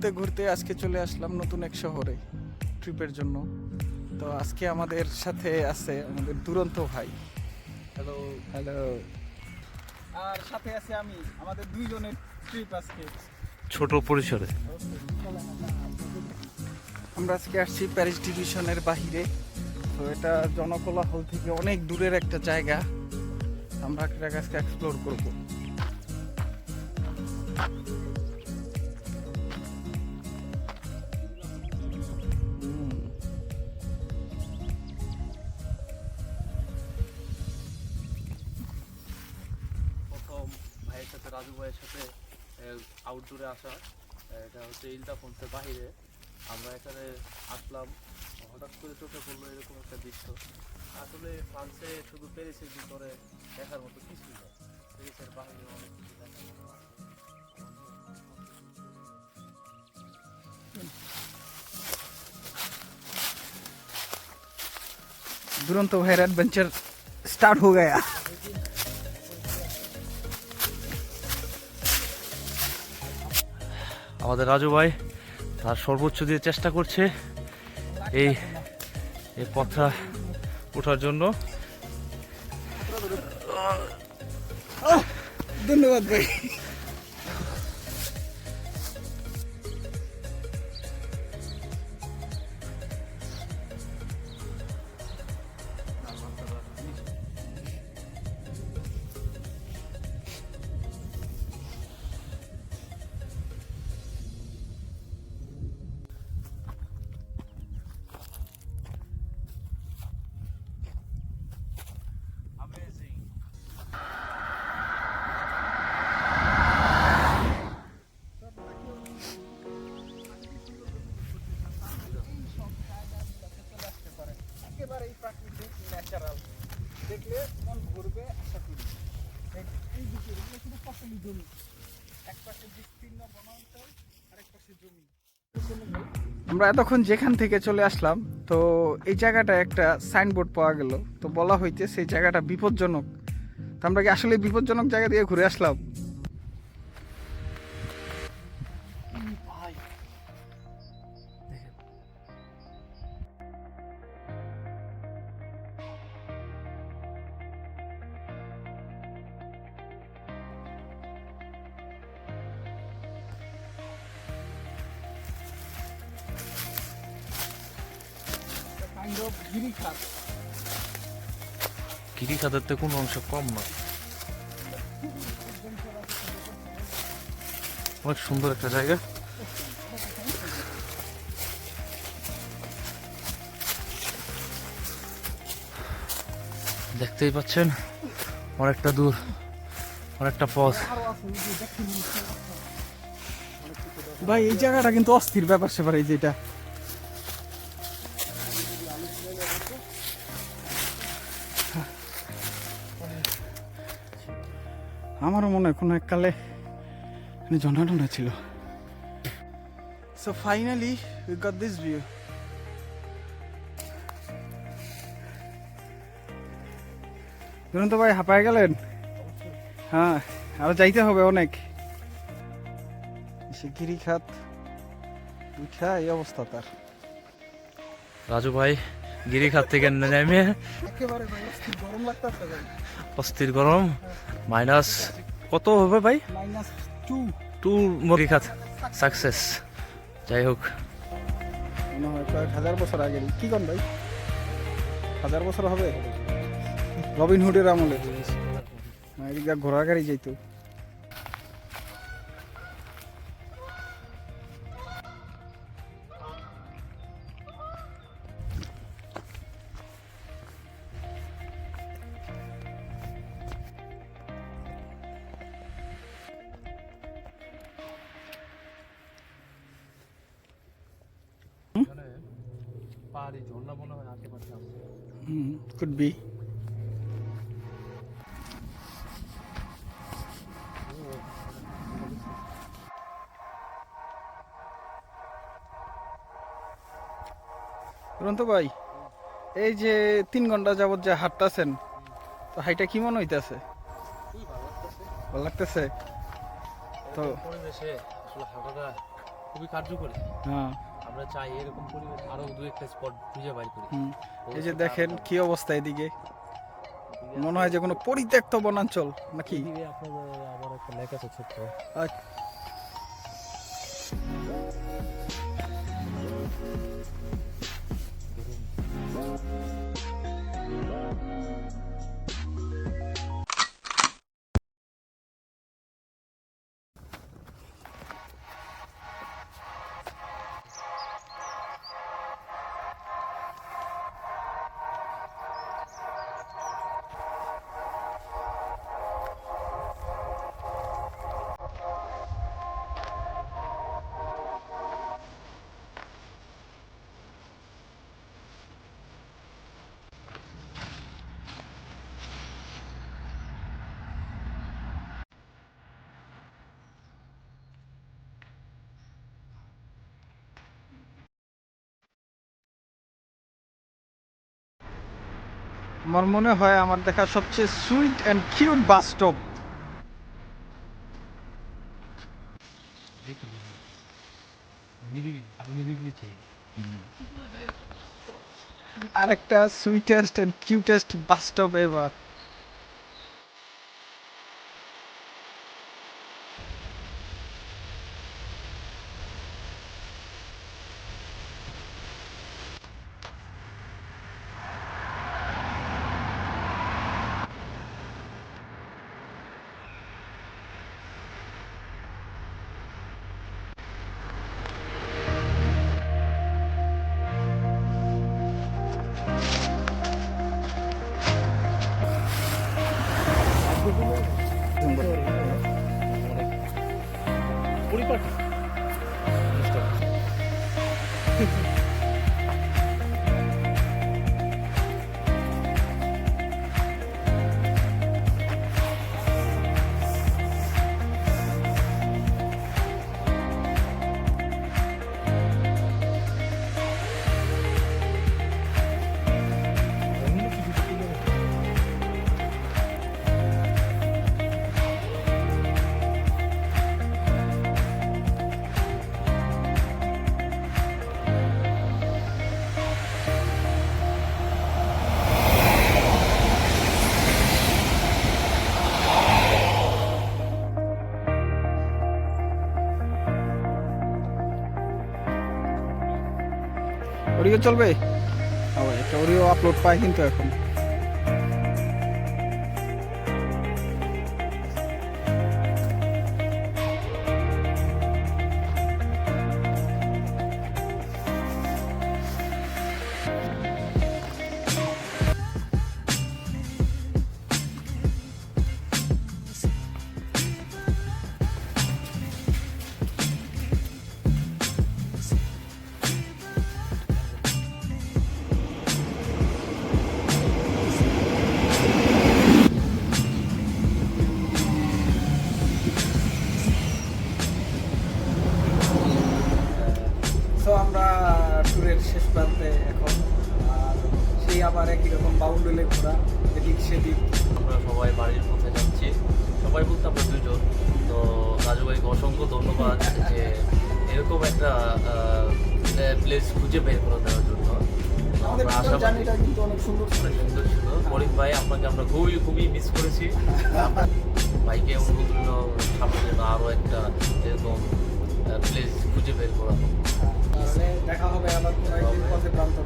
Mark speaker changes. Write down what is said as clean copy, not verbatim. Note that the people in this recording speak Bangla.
Speaker 1: ঘুরতে ঘুরতে আজকে চলে আসলাম নতুন এক শহরে ট্রিপের জন্য। তো আজকে আমাদের সাথে আছে আমাদের দুরন্ত ভাই।
Speaker 2: হ্যালো।
Speaker 1: হ্যালো। আর সাথে আছে আমি, আমাদের দুইজনের ট্রিপ আজকে
Speaker 2: ছোট পরিসরে।
Speaker 1: আমরা আজকে আসছি প্যারিস ডিভিশনের বাহিরে। তো এটা জনকোলাহল থেকে অনেক দূরের একটা জায়গা, আমরা এটাকে আজকে এক্সপ্লোর করবো।
Speaker 2: প্রথম ভাইয়ের সাথে, রাজু ভাইয়ের সাথে আউটডোরে আসা। এটা হচ্ছে ইলদাফোন্সের বাহিরে। আমরা এখানে আসলাম, হঠাৎ করে চোখে পড়লো এরকম একটা দৃশ্য। আসলে ফ্রান্সে শুধু প্যারিসের ভিতরে দেখার মতো কিছুই নেই, প্যারিসের বাহিরে অনেক কিছু দেখার মতো আছে।
Speaker 1: दुरंत भाई एडवेंचर स्टार्ट हो गया।
Speaker 2: আমাদের রাজু ভাই তার সর্বোচ্চ দিয়ে চেষ্টা করছে এই পথটা ওঠার জন্য।
Speaker 1: धन्यवाद भाई। একেবারে প্রাকৃতিক ন্যাচারাল দেখলে মন ঘুরবে আশা করি। এই দিকে এগুলো শুধু ফসলি জমি, এক পাশে বিস্তীর্ণ বনাঞ্চল আর এক পাশে জমি। আমরা এতক্ষণ যেখান থেকে চলে আসলাম, তো এই জায়গাটা একটা সাইনবোর্ড পাওয়া গেল, তো বলা হইতে সেই জায়গাটা বিপজ্জনক। তো আমরা কি আসলে বিপজ্জনক জায়গা দিয়ে ঘুরে আসলাম?
Speaker 2: গিরিখাতের তো কোনো অংশ কম না, অনেক সুন্দর একটা জায়গা। দেখতেই পাচ্ছেন অনেকটা দূর, অনেকটা পথ।
Speaker 1: ভাই এই জায়গাটা কিন্তু অস্থির ব্যাপার সেবার। এই যেটা আমারও মনে হয় কোনো এককালে ঝর্ণা টর্ণা ছিল। So finally we got this view. দুরন্ত ভাই হাঁপায় গেলেন? হ্যাঁ, আরো যাইতে হবে অনেক। সে গিরিখাত উঠা এই অবস্থা তার।
Speaker 2: রাজু ভাই গিরিখাত থেকে নেমে
Speaker 1: একেবারে ভাই অস্থির গরম লাগতেছে ভাই।
Speaker 2: অস্থির গরম, মাইনাস কত হবে ভাই?
Speaker 1: -2
Speaker 2: গিরিখাত সাকসেস। যাই হোক,
Speaker 1: মনে হয় কয়েক হাজার বছর আগে। কি কন ভাই, 1000 বছর হবে? রবিন হুডের আমলে এদিকে ঘোড়া গাড়ি যাইতো।
Speaker 2: পাহাড়ি ঝর্ণা মনে হয় আশেপাশে আছে।
Speaker 1: Could be. দুরন্ত ভাই, এই যে 3 ঘন্টা যাবত যে হাঁটতেছেন, তো হাইটা কি মনে হইতাছে? ভালো লাগতেছে তো?
Speaker 2: পরিবেশে আসলে হাঁটাটা খুবই কার্যকরী।
Speaker 1: হ্যাঁ।
Speaker 2: আমরা চাই এরকম পরিবেশ আরো দু একটা স্পট খুঁজে বাইর করি।
Speaker 1: এই যে দেখেন কি অবস্থা এদিকে, মনে হয় যে কোনো পরিত্যক্ত বনাঞ্চল নাকি।
Speaker 2: এদিকে আপনাদের আবার একটা লেক আছে ছোট্ট।
Speaker 1: আমার মনে হয় আমার দেখা সবচেয়ে sweet and cute bus stop. আরেকটা sweetest and cutest bus stop এবার।
Speaker 2: পরিপাটি
Speaker 1: ওরিও চলবে, একটা ওরিও আপলোড পায় কিন্তু এখন। তো আমরা ট্যুরের শেষ প্রান্তে এখন, আর সেই আবার একই রকম বাউন্ডুলে ঘোরা এদিক সেদিক।
Speaker 2: আমরা সবাই বাড়ির পথে যাচ্ছি, সবাই বলতে আমরা দুজন। তো রাজু ভাইকে অসংখ্য ধন্যবাদ যে এরকম একটা প্লেস খুঁজে বের করে দেওয়ার জন্য।
Speaker 1: আমাদের
Speaker 2: আমরা আশাবাদী
Speaker 1: জার্নিটা কিন্তু অনেক সুন্দর ছিল।
Speaker 2: অনেক সুন্দর ছিল। করিম ভাই আপনাকে আমরা খুবই মিস করেছি। ভাইকে অনুরোধ রইল সামনে যেন আরও একটা এরকম প্লেস খুঁজে বের করা হোক।
Speaker 1: তাহলে দেখা হবে আবার কোনো একদিন পথে প্রান্ত।